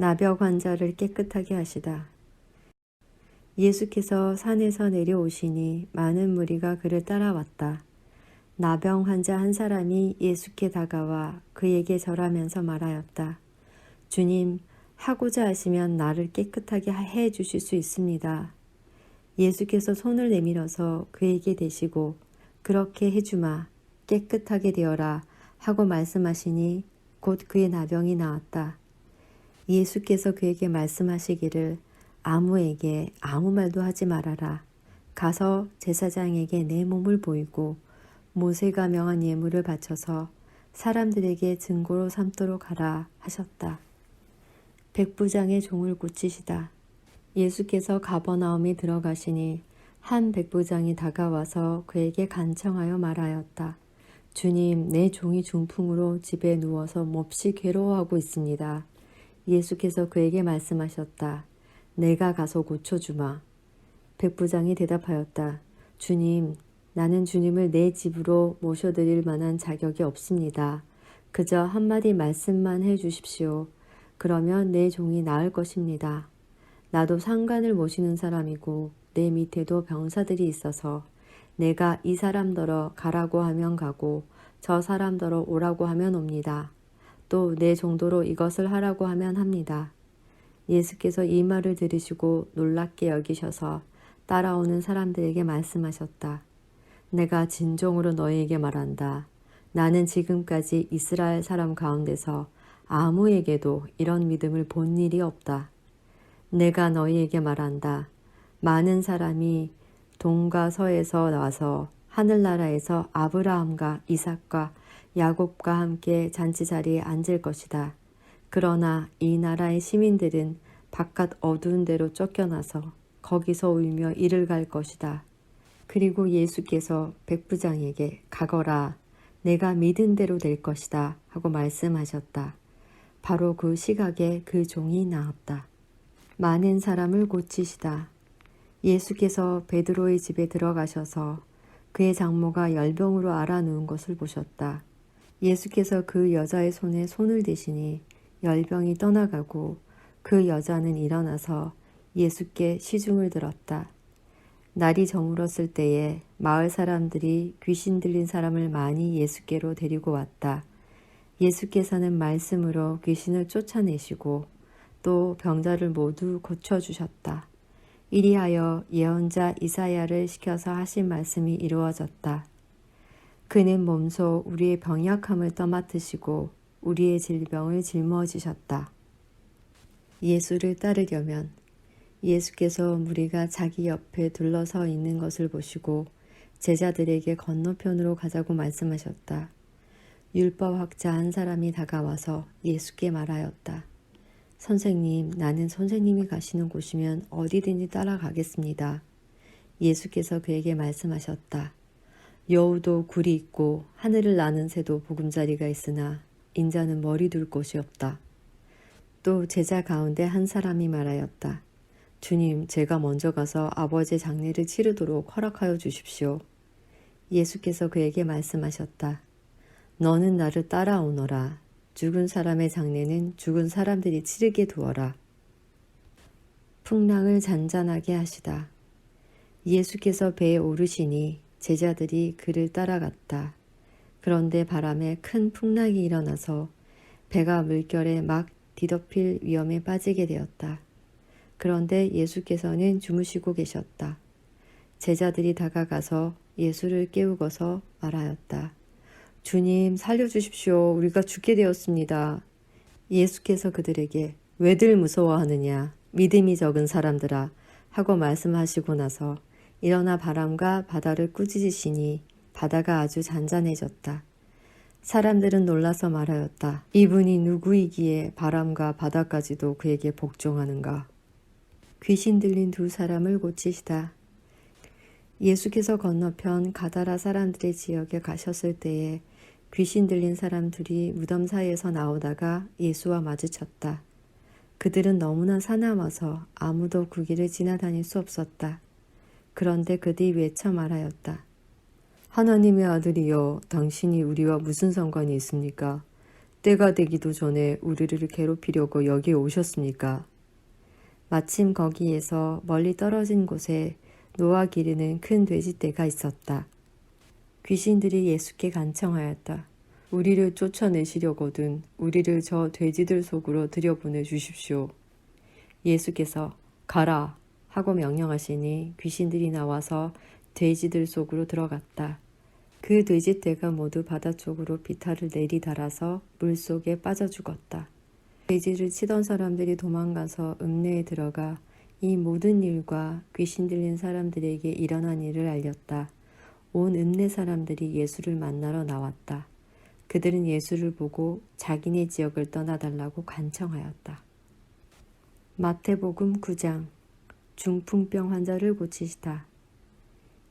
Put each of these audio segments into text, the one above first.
나병 환자를 깨끗하게 하시다. 예수께서 산에서 내려오시니 많은 무리가 그를 따라왔다. 나병 환자 한 사람이 예수께 다가와 그에게 절하면서 말하였다. 주님, 하고자 하시면 나를 깨끗하게 해 주실 수 있습니다. 예수께서 손을 내밀어서 그에게 대시고 그렇게 해주마, 깨끗하게 되어라 하고 말씀하시니 곧 그의 나병이 나았다. 예수께서 그에게 말씀하시기를 아무에게 아무 말도 하지 말아라. 가서 제사장에게 내 몸을 보이고 모세가 명한 예물을 바쳐서 사람들에게 증거로 삼도록 하라 하셨다. 백부장의 종을 고치시다. 예수께서 가버나움에 들어가시니 한 백부장이 다가와서 그에게 간청하여 말하였다. 주님, 내 종이 중풍으로 집에 누워서 몹시 괴로워하고 있습니다. 예수께서 그에게 말씀하셨다. 내가 가서 고쳐주마. 백부장이 대답하였다. 주님, 나는 주님을 내 집으로 모셔드릴 만한 자격이 없습니다. 그저 한마디 말씀만 해 주십시오. 그러면 내 종이 나을 것입니다. 나도 상관을 모시는 사람이고 내 밑에도 병사들이 있어서 내가 이 사람더러 가라고 하면 가고 저 사람더러 오라고 하면 옵니다. 또 내 정도로 이것을 하라고 하면 합니다. 예수께서 이 말을 들으시고 놀랍게 여기셔서 따라오는 사람들에게 말씀하셨다. 내가 진정으로 너희에게 말한다. 나는 지금까지 이스라엘 사람 가운데서 아무에게도 이런 믿음을 본 일이 없다. 내가 너희에게 말한다. 많은 사람이 동과 서에서 나와서 하늘나라에서 아브라함과 이삭과 야곱과 함께 잔치자리에 앉을 것이다. 그러나 이 나라의 시민들은 바깥 어두운 데로 쫓겨나서 거기서 울며 이를 갈 것이다. 그리고 예수께서 백부장에게 가거라. 내가 믿은 대로 될 것이다 하고 말씀하셨다. 바로 그 시각에 그 종이 나았다. 많은 사람을 고치시다. 예수께서 베드로의 집에 들어가셔서 그의 장모가 열병으로 앓아 누운 것을 보셨다. 예수께서 그 여자의 손에 손을 대시니 열병이 떠나가고 그 여자는 일어나서 예수께 시중을 들었다. 날이 저물었을 때에 마을 사람들이 귀신 들린 사람을 많이 예수께로 데리고 왔다. 예수께서는 말씀으로 귀신을 쫓아내시고 또 병자를 모두 고쳐주셨다. 이리하여 예언자 이사야를 시켜서 하신 말씀이 이루어졌다. 그는 몸소 우리의 병약함을 떠맡으시고 우리의 질병을 짊어지셨다. 예수를 따르려면 예수께서 무리가 자기 옆에 둘러서 있는 것을 보시고 제자들에게 건너편으로 가자고 말씀하셨다. 율법학자 한 사람이 다가와서 예수께 말하였다. 선생님, 나는 선생님이 가시는 곳이면 어디든지 따라가겠습니다. 예수께서 그에게 말씀하셨다. 여우도 굴이 있고 하늘을 나는 새도 보금자리가 있으나 인자는 머리 둘 곳이 없다. 또 제자 가운데 한 사람이 말하였다. 주님, 제가 먼저 가서 아버지의 장례를 치르도록 허락하여 주십시오. 예수께서 그에게 말씀하셨다. 너는 나를 따라오너라. 죽은 사람의 장례는 죽은 사람들이 치르게 두어라. 풍랑을 잔잔하게 하시다. 예수께서 배에 오르시니 제자들이 그를 따라갔다. 그런데 바람에 큰 풍랑이 일어나서 배가 물결에 막 뒤덮일 위험에 빠지게 되었다. 그런데 예수께서는 주무시고 계셨다. 제자들이 다가가서 예수를 깨우고서 말하였다. 주님, 살려주십시오. 우리가 죽게 되었습니다. 예수께서 그들에게 왜들 무서워하느냐? 믿음이 적은 사람들아 하고 말씀하시고 나서 일어나 바람과 바다를 꾸짖으시니 바다가 아주 잔잔해졌다. 사람들은 놀라서 말하였다. 이분이 누구이기에 바람과 바다까지도 그에게 복종하는가? 귀신 들린 두 사람을 고치시다. 예수께서 건너편 가다라 사람들의 지역에 가셨을 때에 귀신 들린 사람 둘이 무덤 사이에서 나오다가 예수와 마주쳤다. 그들은 너무나 사나워서 아무도 그 길을 지나다닐 수 없었다. 그런데 그들이 외쳐 말하였다. 하나님의 아들이여, 당신이 우리와 무슨 상관이 있습니까? 때가 되기도 전에 우리를 괴롭히려고 여기에 오셨습니까? 마침 거기에서 멀리 떨어진 곳에 노아 기르는 큰 돼지떼가 있었다. 귀신들이 예수께 간청하였다. 우리를 쫓아내시려거든 우리를 저 돼지들 속으로 들여보내 주십시오. 예수께서 가라 하고 명령하시니 귀신들이 나와서 돼지들 속으로 들어갔다. 그 돼지떼가 모두 바다 쪽으로 비탈을 내리달아서 물속에 빠져 죽었다. 돼지를 치던 사람들이 도망가서 읍내에 들어가 이 모든 일과 귀신 들린 사람들에게 일어난 일을 알렸다. 온 읍내 사람들이 예수를 만나러 나왔다. 그들은 예수를 보고 자기네 지역을 떠나달라고 간청하였다. 마태복음 9장 중풍병 환자를 고치시다.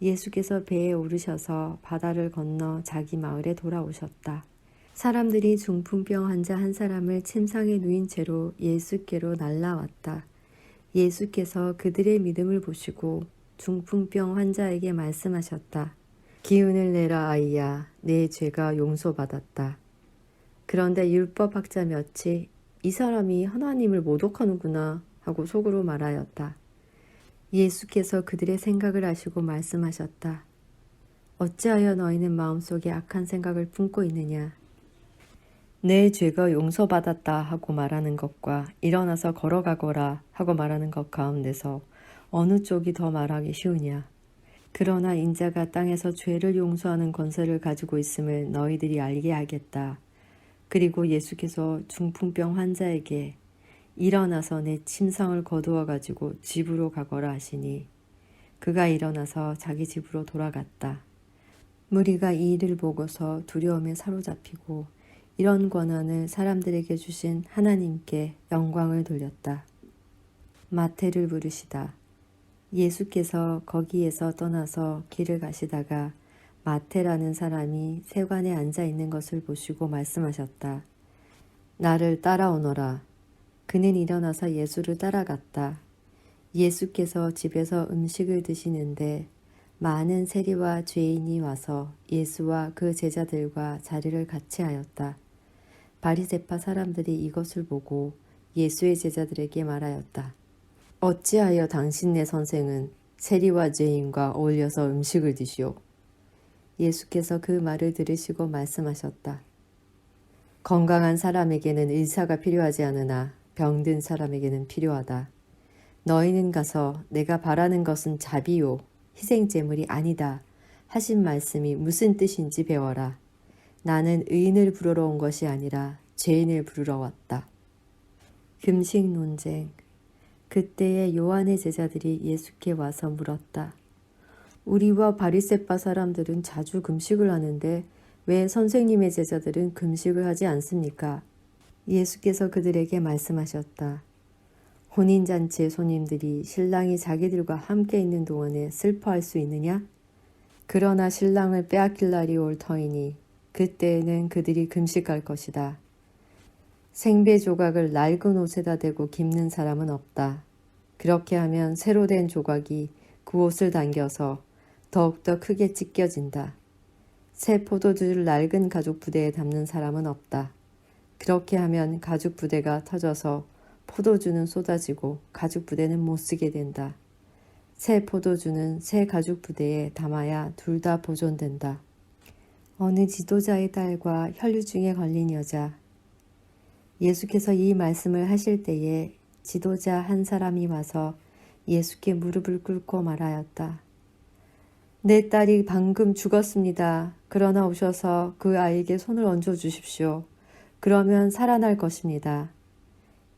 예수께서 배에 오르셔서 바다를 건너 자기 마을에 돌아오셨다. 사람들이 중풍병 환자 한 사람을 침상에 누인 채로 예수께로 날라왔다. 예수께서 그들의 믿음을 보시고 중풍병 환자에게 말씀하셨다. 기운을 내라 아이야, 내 죄가 용서받았다. 그런데 율법학자 몇이 이 사람이 하나님을 모독하는구나 하고 속으로 말하였다. 예수께서 그들의 생각을 아시고 말씀하셨다. 어찌하여 너희는 마음속에 악한 생각을 품고 있느냐. 내 죄가 용서받았다 하고 말하는 것과 일어나서 걸어가거라 하고 말하는 것 가운데서 어느 쪽이 더 말하기 쉬우냐. 그러나 인자가 땅에서 죄를 용서하는 권세를 가지고 있음을 너희들이 알게 하겠다. 그리고 예수께서 중풍병 환자에게 일어나서 내 침상을 거두어 가지고 집으로 가거라 하시니 그가 일어나서 자기 집으로 돌아갔다. 무리가 이 일을 보고서 두려움에 사로잡히고 이런 권한을 사람들에게 주신 하나님께 영광을 돌렸다. 마태를 부르시다. 예수께서 거기에서 떠나서 길을 가시다가 마태라는 사람이 세관에 앉아 있는 것을 보시고 말씀하셨다. 나를 따라오너라. 그는 일어나서 예수를 따라갔다. 예수께서 집에서 음식을 드시는데 많은 세리와 죄인이 와서 예수와 그 제자들과 자리를 같이 하였다. 바리새파 사람들이 이것을 보고 예수의 제자들에게 말하였다. 어찌하여 당신네 선생은 세리와 죄인과 어울려서 음식을 드시오? 예수께서 그 말을 들으시고 말씀하셨다. 건강한 사람에게는 의사가 필요하지 않으나 병든 사람에게는 필요하다. 너희는 가서 내가 바라는 것은 자비요 희생제물이 아니다 하신 말씀이 무슨 뜻인지 배워라. 나는 의인을 부르러 온 것이 아니라 죄인을 부르러 왔다. 금식 논쟁. 그때에 요한의 제자들이 예수께 와서 물었다. 우리와 바리새파 사람들은 자주 금식을 하는데 왜 선생님의 제자들은 금식을 하지 않습니까? 예수께서 그들에게 말씀하셨다. 혼인잔치의 손님들이 신랑이 자기들과 함께 있는 동안에 슬퍼할 수 있느냐? 그러나 신랑을 빼앗길 날이 올 터이니 그때에는 그들이 금식할 것이다. 생배 조각을 낡은 옷에다 대고 깁는 사람은 없다. 그렇게 하면 새로 된 조각이 그 옷을 당겨서 더욱더 크게 찢겨진다. 새 포도주를 낡은 가죽 부대에 담는 사람은 없다. 그렇게 하면 가죽 부대가 터져서 포도주는 쏟아지고 가죽 부대는 못 쓰게 된다. 새 포도주는 새 가죽 부대에 담아야 둘 다 보존된다. 어느 지도자의 딸과 혈류증에 걸린 여자. 예수께서 이 말씀을 하실 때에 지도자 한 사람이 와서 예수께 무릎을 꿇고 말하였다. 내 딸이 방금 죽었습니다. 그러나 오셔서 그 아이에게 손을 얹어 주십시오. 그러면 살아날 것입니다.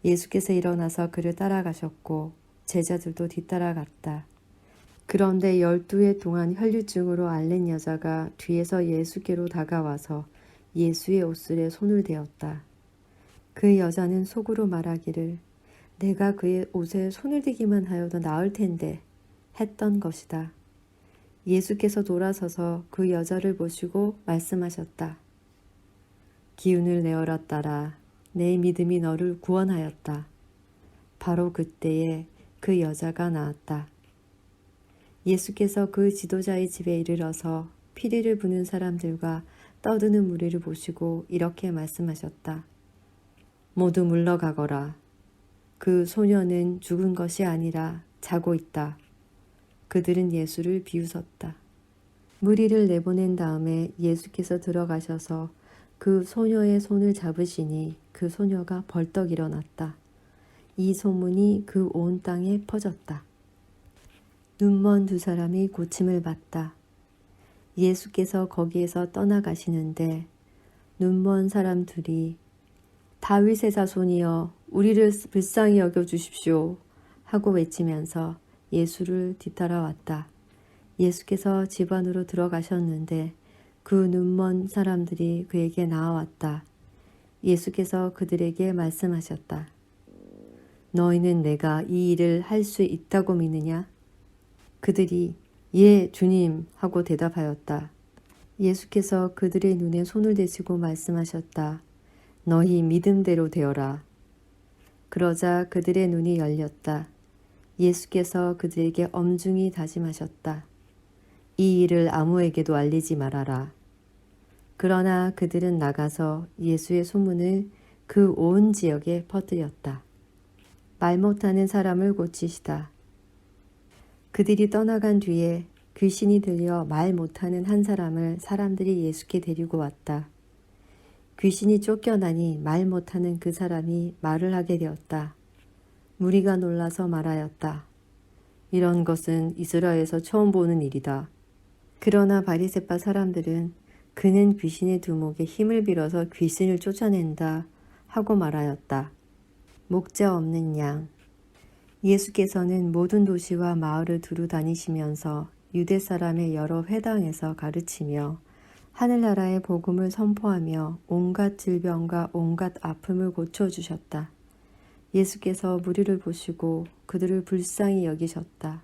예수께서 일어나서 그를 따라가셨고 제자들도 뒤따라갔다. 그런데 12해 동안 혈류증으로 앓는 여자가 뒤에서 예수께로 다가와서 예수의 옷슬에 손을 대었다. 그 여자는 속으로 말하기를 내가 그의 옷에 손을 대기만 하여도 나을 텐데 했던 것이다. 예수께서 돌아서서 그 여자를 보시고 말씀하셨다. 기운을 내어라 딸아, 내 믿음이 너를 구원하였다. 바로 그때에 그 여자가 나았다. 예수께서 그 지도자의 집에 이르러서 피리를 부는 사람들과 떠드는 무리를 보시고 이렇게 말씀하셨다. 모두 물러가거라. 그 소녀는 죽은 것이 아니라 자고 있다. 그들은 예수를 비웃었다. 무리를 내보낸 다음에 예수께서 들어가셔서 그 소녀의 손을 잡으시니 그 소녀가 벌떡 일어났다. 이 소문이 그 온 땅에 퍼졌다. 눈먼 두 사람이 고침을 받다. 예수께서 거기에서 떠나가시는데 눈먼 사람 둘이 다윗의 자손이여 우리를 불쌍히 여겨주십시오 하고 외치면서 예수를 뒤따라왔다. 예수께서 집 안으로 들어가셨는데 그 눈먼 사람들이 그에게 나아왔다. 예수께서 그들에게 말씀하셨다. 너희는 내가 이 일을 할 수 있다고 믿느냐? 그들이 예, 주님 하고 대답하였다. 예수께서 그들의 눈에 손을 대시고 말씀하셨다. 너희 믿음대로 되어라. 그러자 그들의 눈이 열렸다. 예수께서 그들에게 엄중히 다짐하셨다. 이 일을 아무에게도 알리지 말아라. 그러나 그들은 나가서 예수의 소문을 그 온 지역에 퍼뜨렸다. 말 못하는 사람을 고치시다. 그들이 떠나간 뒤에 귀신이 들려 말 못하는 한 사람을 사람들이 예수께 데리고 왔다. 귀신이 쫓겨나니 말 못하는 그 사람이 말을 하게 되었다. 무리가 놀라서 말하였다. 이런 것은 이스라엘에서 처음 보는 일이다. 그러나 바리새파 사람들은 그는 귀신의 두목에 힘을 빌어서 귀신을 쫓아낸다 하고 말하였다. 목자 없는 양. 예수께서는 모든 도시와 마을을 두루 다니시면서 유대 사람의 여러 회당에서 가르치며 하늘나라의 복음을 선포하며 온갖 질병과 온갖 아픔을 고쳐주셨다. 예수께서 무리를 보시고 그들을 불쌍히 여기셨다.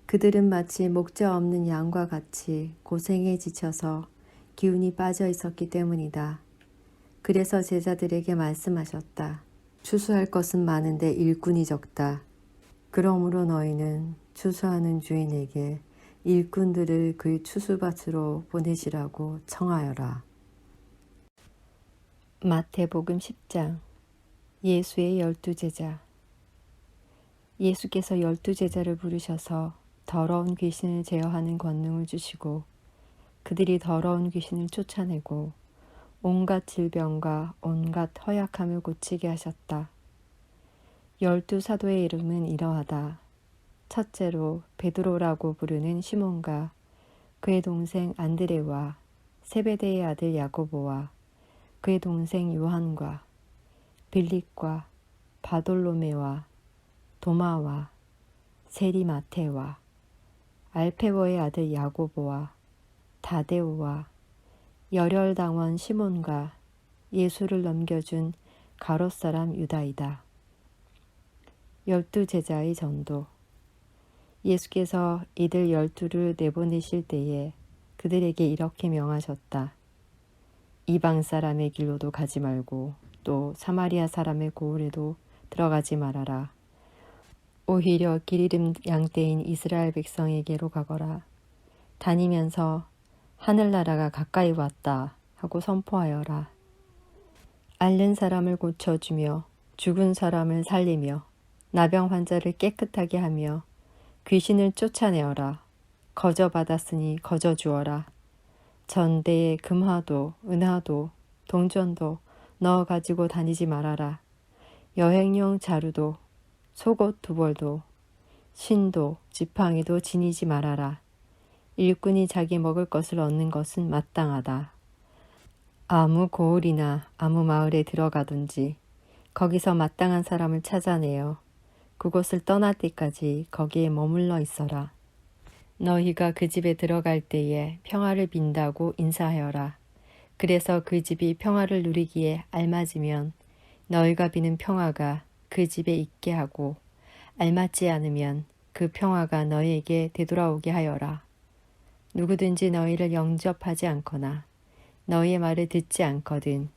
그들은 마치 목자 없는 양과 같이 고생에 지쳐서 기운이 빠져 있었기 때문이다. 그래서 제자들에게 말씀하셨다. 추수할 것은 많은데 일꾼이 적다. 그러므로 너희는 추수하는 주인에게 일꾼들을 그 추수밭으로 보내시라고 청하여라. 마태복음 10장. 예수의 12제자. 예수께서 12제자를 부르셔서 더러운 귀신을 제어하는 권능을 주시고 그들이 더러운 귀신을 쫓아내고 온갖 질병과 온갖 허약함을 고치게 하셨다. 12사도의 이름은 이러하다. 첫째로 베드로라고 부르는 시몬과 그의 동생 안드레와 세베대의 아들 야고보와 그의 동생 요한과 빌립과 바돌로메와 도마와 세리 마테와 알페보의 아들 야고보와 다데오와 열혈당원 시몬과 예수를 넘겨준 가롯 사람 유다이다. 12제자의 전도. 예수께서 이들 12를 내보내실 때에 그들에게 이렇게 명하셨다. 이방 사람의 길로도 가지 말고 또 사마리아 사람의 고을에도 들어가지 말아라. 오히려 길 잃은 양떼인 이스라엘 백성에게로 가거라. 다니면서 하늘나라가 가까이 왔다 하고 선포하여라. 앓는 사람을 고쳐주며 죽은 사람을 살리며 나병 환자를 깨끗하게 하며 귀신을 쫓아내어라. 거저 받았으니 거저 주어라. 전대에 금화도 은화도 동전도 넣어 가지고 다니지 말아라. 여행용 자루도 속옷 두 벌도 신도 지팡이도 지니지 말아라. 일꾼이 자기 먹을 것을 얻는 것은 마땅하다. 아무 고을이나 아무 마을에 들어가든지 거기서 마땅한 사람을 찾아내어 그곳을 떠날 때까지 거기에 머물러 있어라. 너희가 그 집에 들어갈 때에 평화를 빈다고 인사하여라. 그래서 그 집이 평화를 누리기에 알맞으면 너희가 비는 평화가 그 집에 있게 하고 알맞지 않으면 그 평화가 너희에게 되돌아오게 하여라. 누구든지 너희를 영접하지 않거나 너희의 말을 듣지 않거든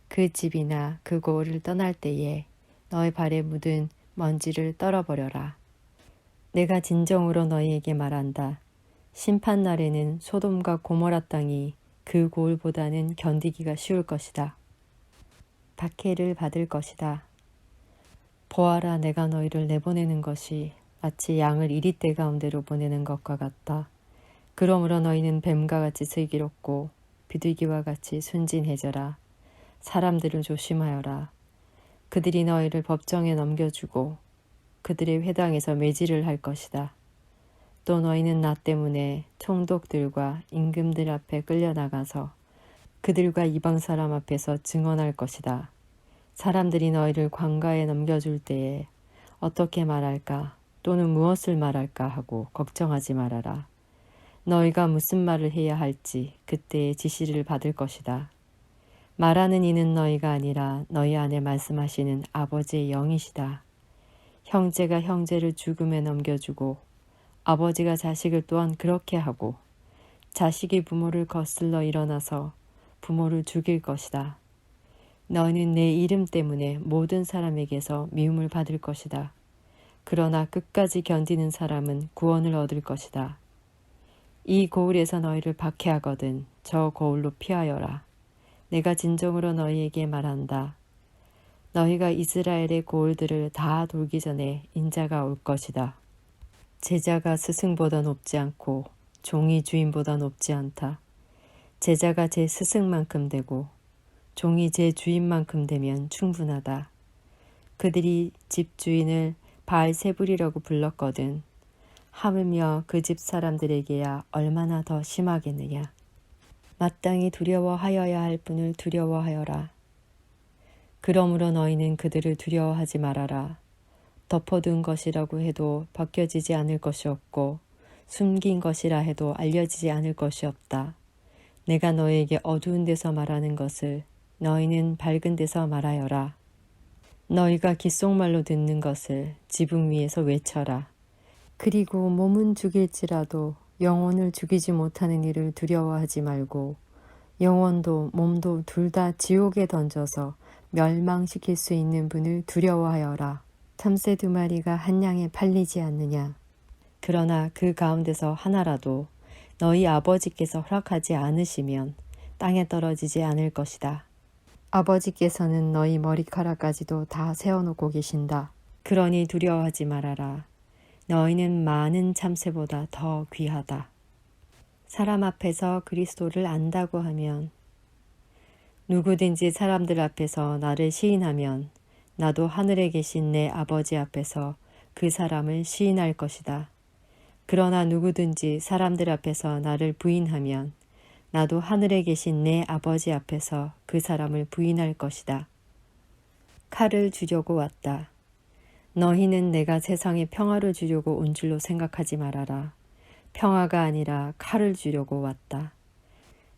그 집이나 그 고을을 떠날 때에 너희 발에 묻은 먼지를 떨어버려라. 내가 진정으로 너희에게 말한다. 심판날에는 소돔과 고모라 땅이 그 고울보다는 견디기가 쉬울 것이다. 박해를 받을 것이다. 보아라, 내가 너희를 내보내는 것이 마치 양을 이리떼 가운데로 보내는 것과 같다. 그러므로 너희는 뱀과 같이 슬기롭고 비둘기와 같이 순진해져라. 사람들을 조심하여라. 그들이 너희를 법정에 넘겨주고 그들의 회당에서 매질을 할 것이다. 또 너희는 나 때문에 총독들과 임금들 앞에 끌려나가서 그들과 이방 사람 앞에서 증언할 것이다. 사람들이 너희를 관가에 넘겨줄 때에 어떻게 말할까 또는 무엇을 말할까 하고 걱정하지 말아라. 너희가 무슨 말을 해야 할지 그때에 지시를 받을 것이다. 말하는 이는 너희가 아니라 너희 안에 말씀하시는 아버지의 영이시다. 형제가 형제를 죽음에 넘겨주고 아버지가 자식을 또한 그렇게 하고 자식이 부모를 거슬러 일어나서 부모를 죽일 것이다. 너희는 내 이름 때문에 모든 사람에게서 미움을 받을 것이다. 그러나 끝까지 견디는 사람은 구원을 얻을 것이다. 이 고울에서 너희를 박해하거든 저 고울로 피하여라. 내가 진정으로 너희에게 말한다. 너희가 이스라엘의 고울들을 다 돌기 전에 인자가 올 것이다. 제자가 스승보다 높지 않고 종이 주인보다 높지 않다. 제자가 제 스승만큼 되고 종이 제 주인만큼 되면 충분하다. 그들이 집주인을 바알세불이라고 불렀거든. 하물며 그 집 사람들에게야 얼마나 더 심하겠느냐. 마땅히 두려워하여야 할 분을 두려워하여라. 그러므로 너희는 그들을 두려워하지 말아라. 덮어둔 것이라고 해도 벗겨지지 않을 것이 없고 숨긴 것이라 해도 알려지지 않을 것이 없다. 내가 너희에게 어두운 데서 말하는 것을 너희는 밝은 데서 말하여라. 너희가 귓속말로 듣는 것을 지붕 위에서 외쳐라. 그리고 몸은 죽일지라도 영혼을 죽이지 못하는 이를 두려워하지 말고 영혼도 몸도 둘 다 지옥에 던져서 멸망시킬 수 있는 분을 두려워하여라. 참새 2마리가 한 양에 팔리지 않느냐. 그러나 그 가운데서 하나라도 너희 아버지께서 허락하지 않으시면 땅에 떨어지지 않을 것이다. 아버지께서는 너희 머리카락까지도 다 세워놓고 계신다. 그러니 두려워하지 말아라. 너희는 많은 참새보다 더 귀하다. 사람 앞에서 그리스도를 안다고 하면 누구든지 사람들 앞에서 나를 시인하면 나도 하늘에 계신 내 아버지 앞에서 그 사람을 시인할 것이다. 그러나 누구든지 사람들 앞에서 나를 부인하면 나도 하늘에 계신 내 아버지 앞에서 그 사람을 부인할 것이다. 칼을 주려고 왔다. 너희는 내가 세상에 평화를 주려고 온 줄로 생각하지 말아라. 평화가 아니라 칼을 주려고 왔다.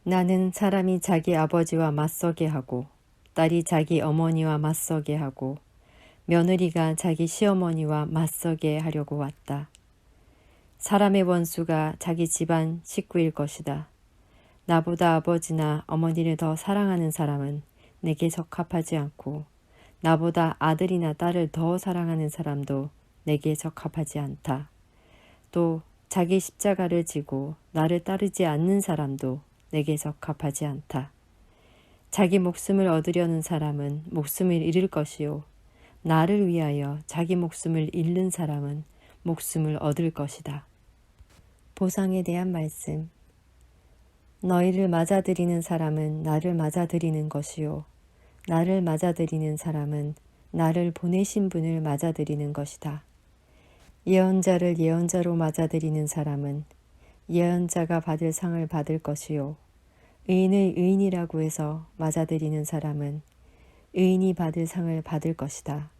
나는 사람이 자기 아버지와 맞서게 하고 딸이 자기 어머니와 맞서게 하고 며느리가 자기 시어머니와 맞서게 하려고 왔다. 사람의 원수가 자기 집안 식구일 것이다. 나보다 아버지나 어머니를 더 사랑하는 사람은 내게 적합하지 않고 나보다 아들이나 딸을 더 사랑하는 사람도 내게 적합하지 않다. 또 자기 십자가를 지고 나를 따르지 않는 사람도 내게 적합하지 않다. 자기 목숨을 얻으려는 사람은 목숨을 잃을 것이요 나를 위하여 자기 목숨을 잃는 사람은 목숨을 얻을 것이다. 보상에 대한 말씀. 너희를 맞아들이는 사람은 나를 맞아들이는 것이요 나를 맞아들이는 사람은 나를 보내신 분을 맞아들이는 것이다. 예언자를 예언자로 맞아들이는 사람은 예언자가 받을 상을 받을 것이요 의인을 의인이라고 해서 맞아들이는 사람은 의인이 받을 상을 받을 것이다.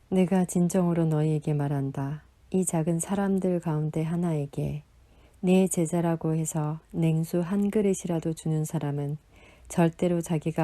내가 진정으로 너희에게 말한다. 이 작은 사람들 가운데 하나에게 내 제자라고 해서 냉수 한 그릇이라도 주는 사람은 절대로 자기가